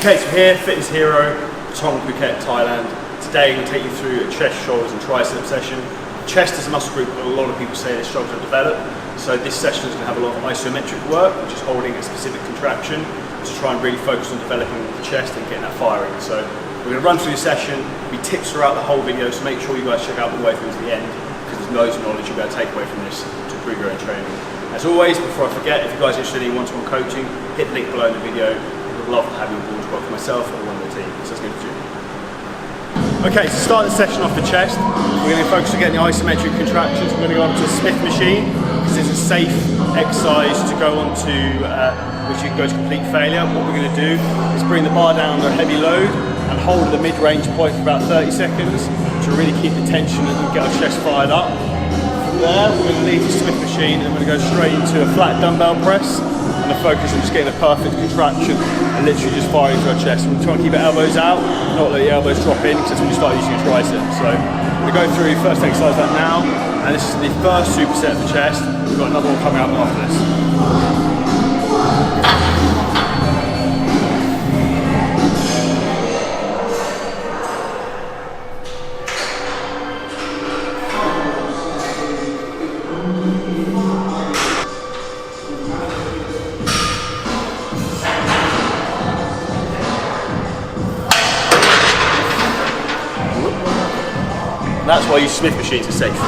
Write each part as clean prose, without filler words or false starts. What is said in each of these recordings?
Okay, so here, fitness hero, Phuket, Thailand. Today I'm going to take you through a chest, shoulders and tricep session. Chest is a muscle group that a lot of people say they struggle to develop. So this session is going to have a lot of isometric work, which is holding a specific contraction to try and really focus on developing the chest and getting that firing. So we're going to run through the session, there'll be tips throughout the whole video, so make sure you guys check out the way through to the end, because there's loads of knowledge you'll be able to take away from this to improve your own training. As always, before I forget, if you guys are interested in one-to-one coaching, hit the link below in the video. We'd love to have you on board to work for myself or one of the team. So let's go to the gym. Okay, to start the session off the chest, we're going to focus on getting the isometric contractions. We're going to go on to a Smith machine, because it's a safe exercise to go on to, which you can go to complete failure. What we're going to do is bring the bar down under a heavy load and hold at the mid-range point for about 30 seconds to really keep the tension and get our chest fired up. From there, we're going to leave the Smith machine and we're going to go straight into a flat dumbbell press. And the focus on just getting a perfect contraction and literally just firing into our chest. We're trying to keep our elbows out, not let the elbows drop in, because that's when you start using your triceps. So we're going to go through first exercise that now, and this is the first superset for chest. We've got another one coming up after this. That's why you Smith machines are safe.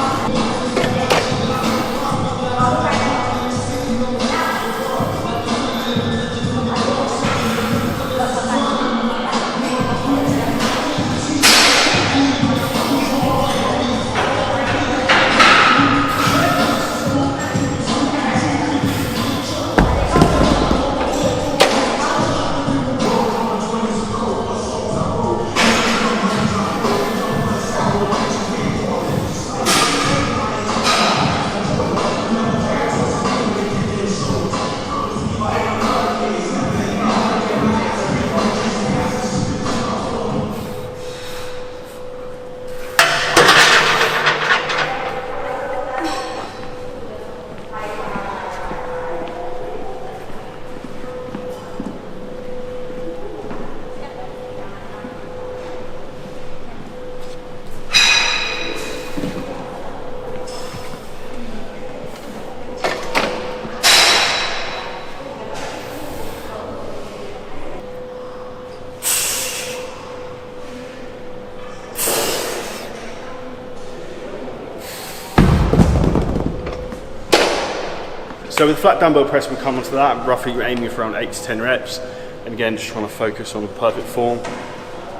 So with flat dumbbell press, we come onto that, roughly we're aiming for around 8 to 10 reps. And again, just trying to focus on the perfect form.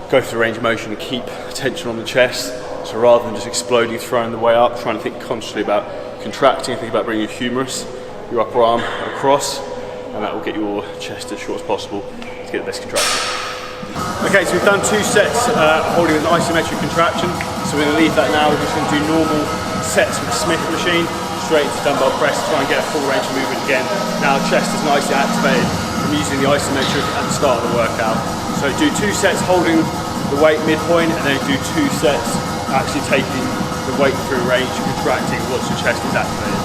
Go through the range of motion and keep tension on the chest. So rather than just exploding, throwing the way up, trying to think consciously about contracting, think about bringing your humerus, your upper arm across, and that will get your chest as short as possible to get the best contraction. Okay, so we've done 2 sets holding an isometric contraction. So we're going to leave that now. We're just going to do normal sets with the Smith machine, straight into dumbbell press to try and get a full range of movement again. Now the chest is nicely activated from using the isometric at the start of the workout. So do 2 sets holding the weight midpoint, and then do 2 sets actually taking the weight through range, contracting once your chest is activated.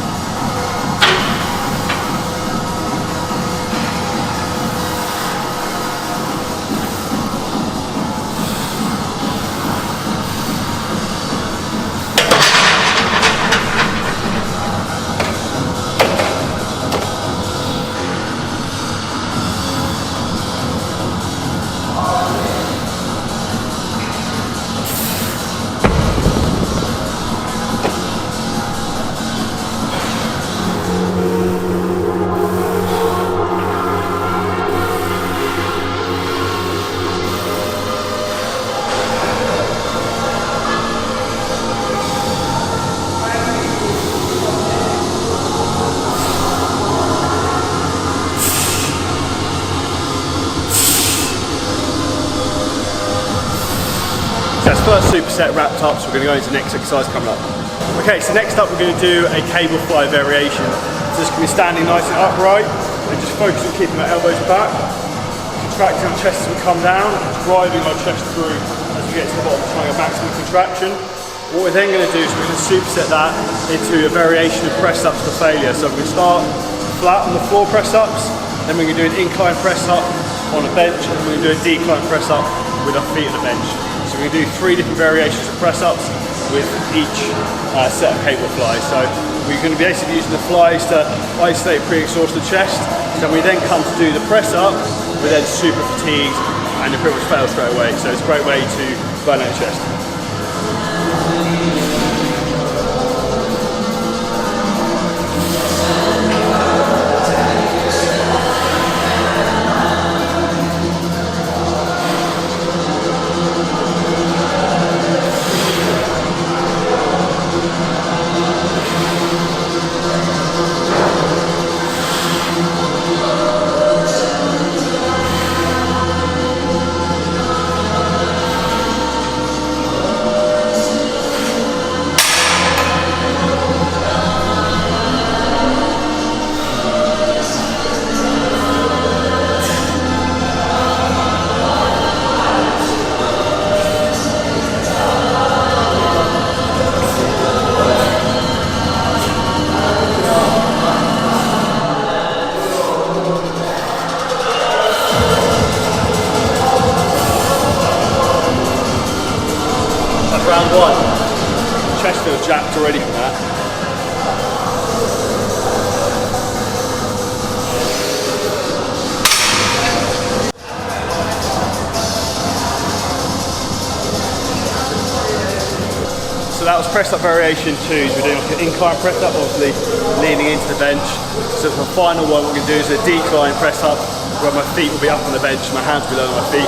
That's first superset wrapped up, so we're going to go into the next exercise coming up. Okay, so next up we're going to do a cable fly variation. So this can be standing nice and upright, and just focus on keeping our elbows back, contracting our chest as we come down, driving our chest through as we get to the bottom, trying a maximum contraction. What we're then going to do is we're going to superset that into a variation of press ups to failure. So we're going to start flat on the floor press ups, then we're going to do an incline press up on a bench, and we're going to do a decline press up with our feet on the bench. So we're going to do 3 different variations of press ups with each set of cable flies. So we're going to be basically using the flies to isolate pre-exhausted chest. So when we then come to do the press up, we're then super fatigued and you pretty much fail straight away. So it's a great way to burn out your chest. Round 1. Chest feels jacked already from that. So that was press up variation 2. We're doing like an incline press up, obviously leaning into the bench. So for the final one, what we're going to do is a decline press up where my feet will be up on the bench, my hands will be low on my feet,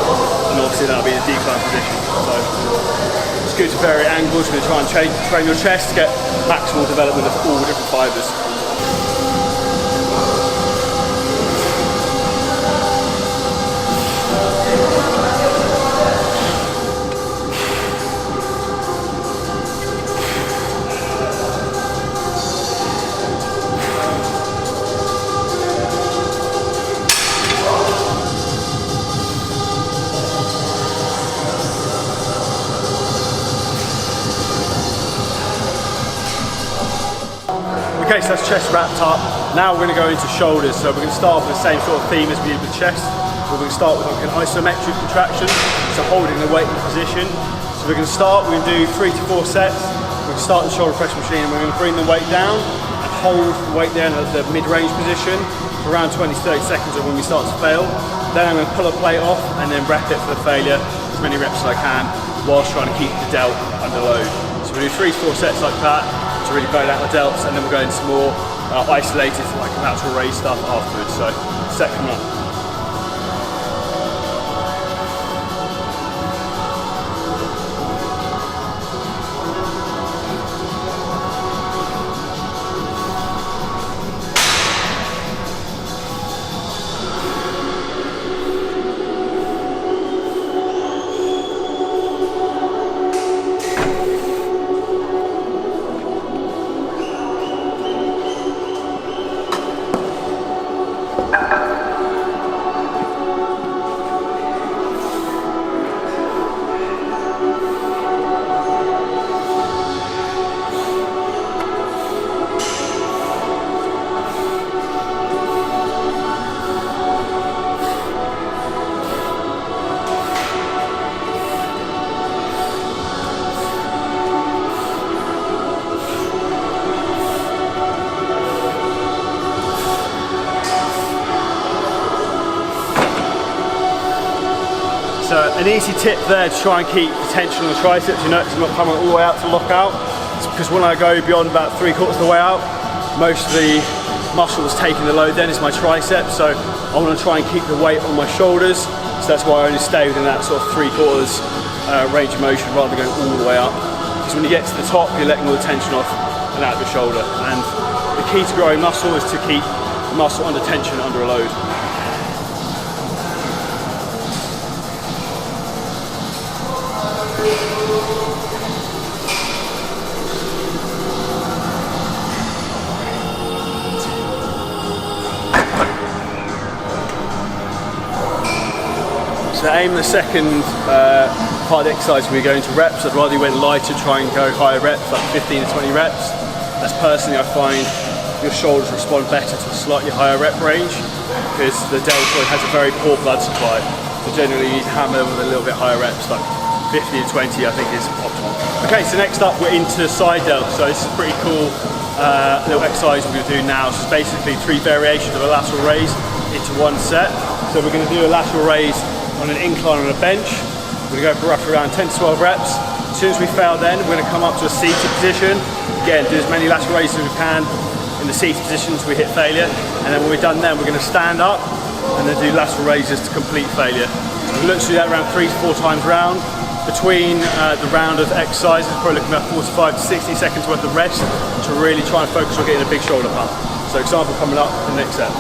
and obviously that'll be the decline position. So it's good to vary angles. We're going to try and train your chest to get maximal development of all different fibres. Okay, so that's chest wrapped up. Now we're going to go into shoulders. So we're going to start with the same sort of theme as we did with chest. We're going to start with like an isometric contraction, so holding the weight in position. So we're going to start, we're going to do 3 to 4 sets. We're going to start the shoulder press machine and we're going to bring the weight down and hold the weight there in the mid-range position for around 20 to 30 seconds or when we start to fail. Then I'm going to pull a plate off and then rep it for the failure, as many reps as I can, whilst trying to keep the delt under load. So we do 3 to 4 sets like that to really burn out the delts, and then we'll go into some more isolated, like lateral raise stuff afterwards. So, set coming up. So an easy tip there to try and keep the tension on the triceps. You notice I'm not coming all the way out to lock out. It's because when I go beyond about 3/4 of the way out, most of the muscle that's taking the load then is my triceps. So I want to try and keep the weight on my shoulders. So that's why I only stay within that sort of 3/4 range of motion rather than going all the way up. Because when you get to the top, you're letting all the tension off and out of your shoulder. And the key to growing muscle is to keep the muscle under tension under a load. So the aim of the second part of the exercise, we go into reps. I'd rather you went lighter, try and go higher reps, like 15 to 20 reps. That's personally, I find, your shoulders respond better to a slightly higher rep range because the deltoid has a very poor blood supply. So generally you hammer with a little bit higher reps, like 50 to 20 I think is optimal. Okay, so next up we're into side delt. So this is a pretty cool little exercise we're going to do now. So it's basically 3 variations of a lateral raise into one set. So we're going to do a lateral raise on an incline on a bench. We're going to go for roughly around 10 to 12 reps. As soon as we fail then, we're going to come up to a seated position. Again, do as many lateral raises as we can in the seated position until we hit failure. And then when we're done then, we're going to stand up and then do lateral raises to complete failure. So we look to do that around 3 to 4 times round. Between the round of exercises, probably looking at 45 to 60 seconds worth of rest to really try and focus on getting a big shoulder pump. So example coming up in the next set.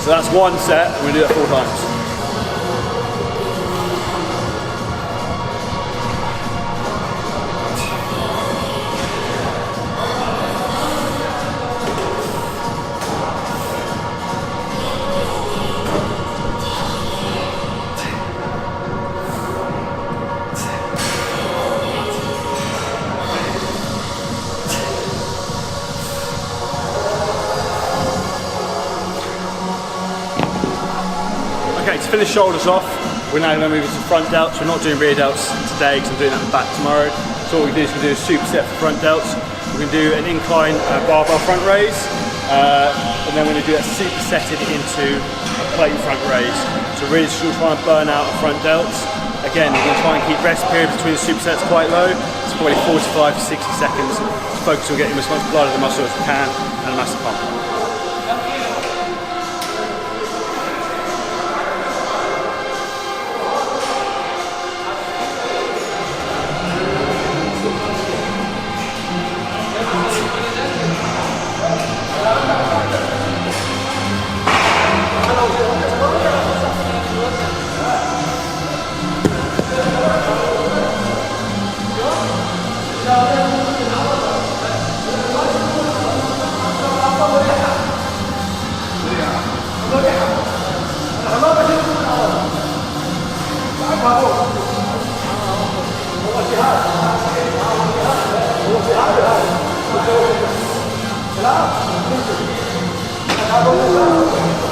So that's one set, we're going to do that 4 times. Okay, to finish shoulders off, we're now going to move into front delts. We're not doing rear delts today because I'm doing that in the back tomorrow. So what we do is we do a superset for front delts. We're going to do an incline barbell front raise, and then we're going to do that supersetted into a plate front raise. So really just try and burn out our front delts. Again, we're going to try and keep rest period between the supersets quite low. It's probably 45 to 60 seconds. Just focus on getting as much blood in the muscle as we can and a massive pump.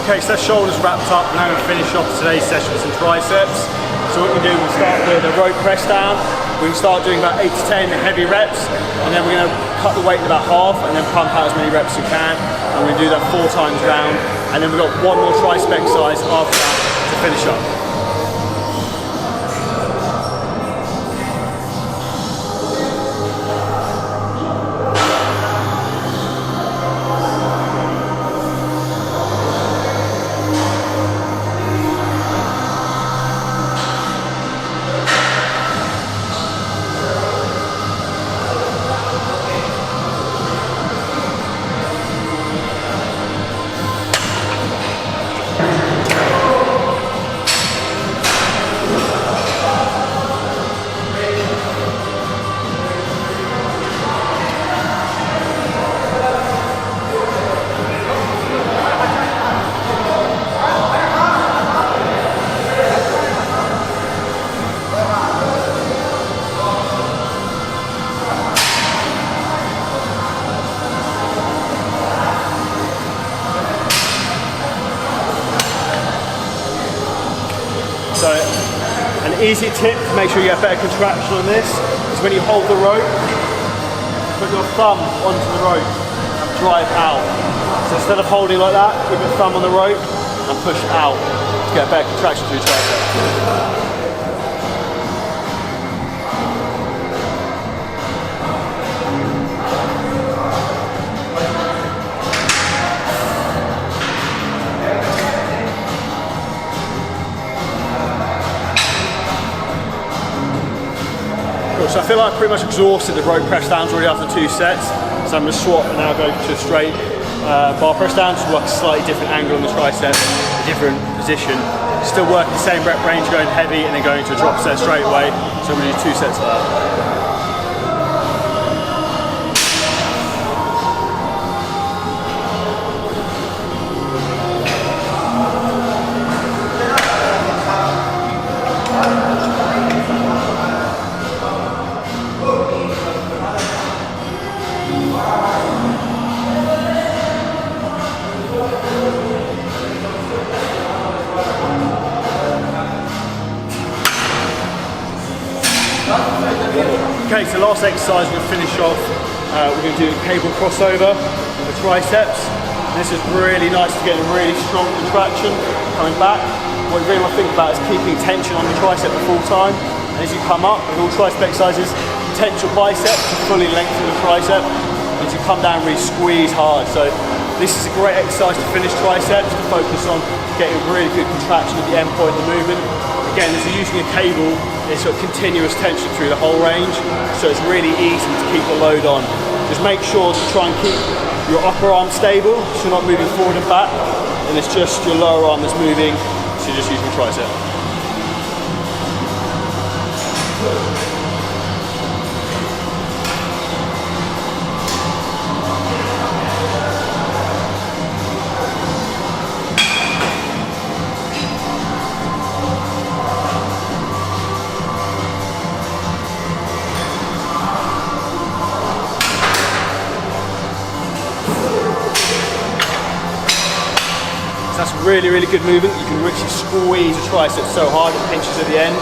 Okay, so that's shoulders wrapped up. Now we're going to finish off today's session with some triceps. So what we do, we'll start with a rope press down. We can start doing about 8 to 10 heavy reps, and then we're going to cut the weight in about half and then pump out as many reps as we can. And we're going to do that 4 times round. And then we've got one more tricep exercise after that to finish up. So an easy tip to make sure you get better contraction on this is when you hold the rope, put your thumb onto the rope and drive out. So instead of holding like that, keep your thumb on the rope and push out to get a better contraction through your tricep. So I feel like I pretty much exhausted the rope press downs already after 2 sets. So I'm going to swap and now go to a straight bar press down, to like a slightly different angle on the tricep, a different position. Still working the same rep range, going heavy and then going to a drop set straight away. So I'm going to do 2 sets of that. Okay, so last exercise we're going to finish off, we're going to do a cable crossover with the triceps. And this is really nice to get a really strong contraction coming back. What you really want to think about is keeping tension on your tricep the full time. And as you come up with all tricep exercises, tense your bicep to fully lengthen the tricep. And as you come down, really squeeze hard. So this is a great exercise to finish triceps, to focus on getting really good contraction at the end point of the movement. Again, as you're using a cable, it's sort of continuous tension through the whole range, so it's really easy to keep the load on. Just make sure to try and keep your upper arm stable, so you're not moving forward and back, and it's just your lower arm that's moving, so you're just using the tricep. So that's a really, really good movement. You can really squeeze the tricep so hard it pinches at the end.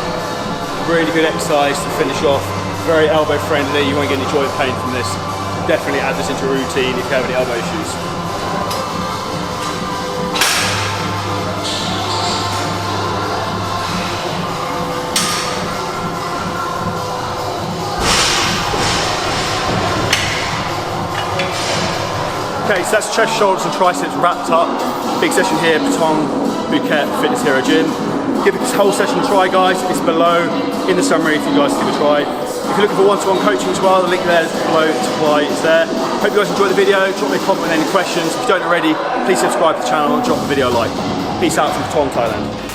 Really good exercise to finish off. Very elbow friendly. You won't get any joint pain from this. Definitely add this into a routine if you have any elbow issues. Okay, so that's chest, shoulders and triceps wrapped up. Big session here, Baton Phuket Fitness Hero Gym. Give this whole session a try, guys. It's below in the summary if you guys give it a try. If you're looking for one-to-one coaching as well, the link there is below to apply is there. Hope you guys enjoyed the video. Drop me a comment with any questions. If you don't already, please subscribe to the channel and drop the video a like. Peace out from Baton, Thailand.